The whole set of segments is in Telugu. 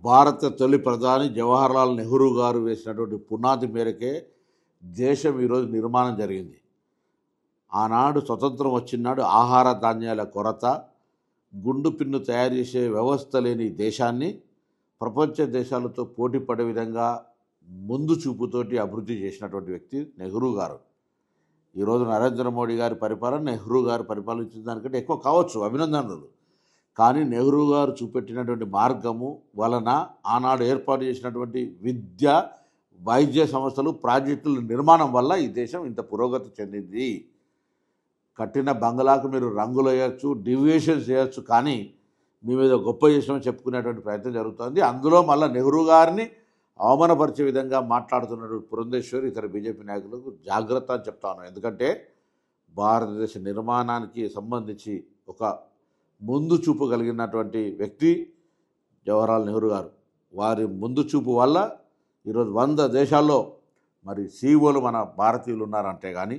భారత తొలి ప్రధాని జవహర్లాల్ నెహ్రూ గారు వేసినటువంటి పునాది మేరకే దేశం ఈరోజు నిర్మాణం జరిగింది. ఆనాడు స్వతంత్రం వచ్చినాడు ఆహార ధాన్యాల కొరత, గుండు పిన్ను తయారు చేసే వ్యవస్థ లేని దేశాన్ని ప్రపంచ దేశాలతో పోటీ పడే విధంగా ముందు చూపుతోటి అభివృద్ధి చేసినటువంటి వ్యక్తి నెహ్రూ గారు. ఈరోజు నరేంద్ర మోడీ గారి పరిపాలన నెహ్రూ గారు పరిపాలించిన దానికంటే ఎక్కువ కావచ్చు, అభినందనలు. కానీ నెహ్రూ గారు చూపెట్టినటువంటి మార్గము వలన ఆనాడు ఏర్పాటు చేసినటువంటి విద్య, వైద్య సంస్థలు, ప్రాజెక్టుల నిర్మాణం వల్ల ఈ దేశం ఇంత పురోగతి చెందింది. కట్టిన బంగ్లాకు మీరు రంగులు వేయచ్చు, డివియేషన్స్ చేయొచ్చు, కానీ మీ మీద గొప్ప చేసినామని చెప్పుకునేటువంటి ప్రయత్నం జరుగుతుంది. అందులో మళ్ళీ నెహ్రూ గారిని అవమానపరిచే విధంగా మాట్లాడుతున్నటువంటి పురంధేశ్వరి ఇతర బీజేపీ నాయకులకు జాగ్రత్త అని చెప్తాను. ఎందుకంటే భారతదేశ నిర్మాణానికి సంబంధించి ఒక ముందు చూపు కలిగినటువంటి వ్యక్తి జవహర్లాల్ నెహ్రూ గారు. వారి ముందు చూపు వల్ల ఈరోజు 100 దేశాల్లో మరి సీఈఓలు మన భారతీయులు ఉన్నారంటే కానీ,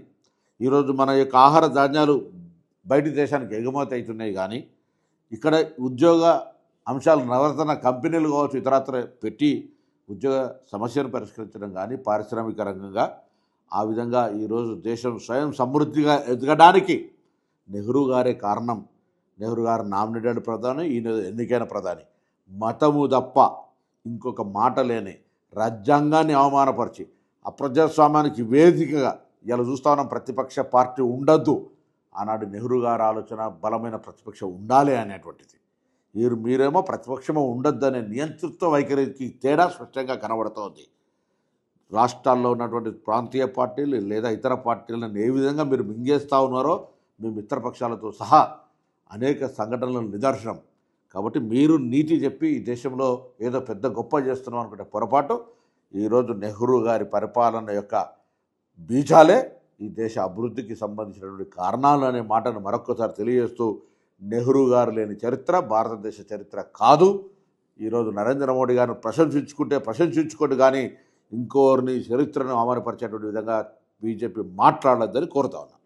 ఈరోజు మన యొక్క ఆహార ధాన్యాలు బయటి దేశానికి ఎగుమతి అవుతున్నాయి. కానీ ఇక్కడ ఉద్యోగ అంశాలు నవరత్న కంపెనీలు కావచ్చు, ఇతరత్ర పెట్టి ఉద్యోగ సమస్యను పరిష్కరించడం కానీ, పారిశ్రామిక రంగంగా ఆ విధంగా ఈరోజు దేశం స్వయం సమృద్ధిగా ఎదగడానికి నెహ్రూ గారే కారణం. నెహ్రూ గారు నామినేటెడ్ ప్రధాని, ఈయన ఎన్నికైన ప్రధాని. మతము తప్ప ఇంకొక మాట లేని రాజ్యాంగాన్ని అవమానపరిచి అప్రజాస్వామ్యానికి వేదికగా ఇలా చూస్తా ఉన్నాం. ప్రతిపక్ష పార్టీ ఉండద్దు. ఆనాడు నెహ్రూ గారి ఆలోచన బలమైన ప్రతిపక్షం ఉండాలి అనేటువంటిది. మీరేమో ప్రతిపక్షమో ఉండొద్దు అనే నియంతృత్వ వైఖరికి తేడా స్పష్టంగా కనబడుతోంది. రాష్ట్రాల్లో ఉన్నటువంటి ప్రాంతీయ పార్టీలు లేదా ఇతర పార్టీలను ఏ విధంగా మీరు మింగేస్తూ ఉన్నారో మీ మిత్రపక్షాలతో సహా అనేక సంఘటనల నిదర్శనం. కాబట్టి మీరు నీతి చెప్పి ఈ దేశంలో ఏదో పెద్ద గొప్ప చేస్తున్నాం అనుకుంటే పొరపాటు. ఈరోజు నెహ్రూ గారి పరిపాలన యొక్క బీజాలే ఈ దేశ అభివృద్ధికి సంబంధించినటువంటి కారణాలు అనే మాటను మరొక్కసారి తెలియజేస్తూ, నెహ్రూ గారు లేని చరిత్ర భారతదేశ చరిత్ర కాదు. ఈరోజు నరేంద్ర మోడీ గారిని ప్రశంసించుకోండి, కానీ ఇంకోరిని చరిత్రను అవమానపరిచేటువంటి విధంగా బీజేపీ మాట్లాడొద్దని కోరుతా ఉన్నాను.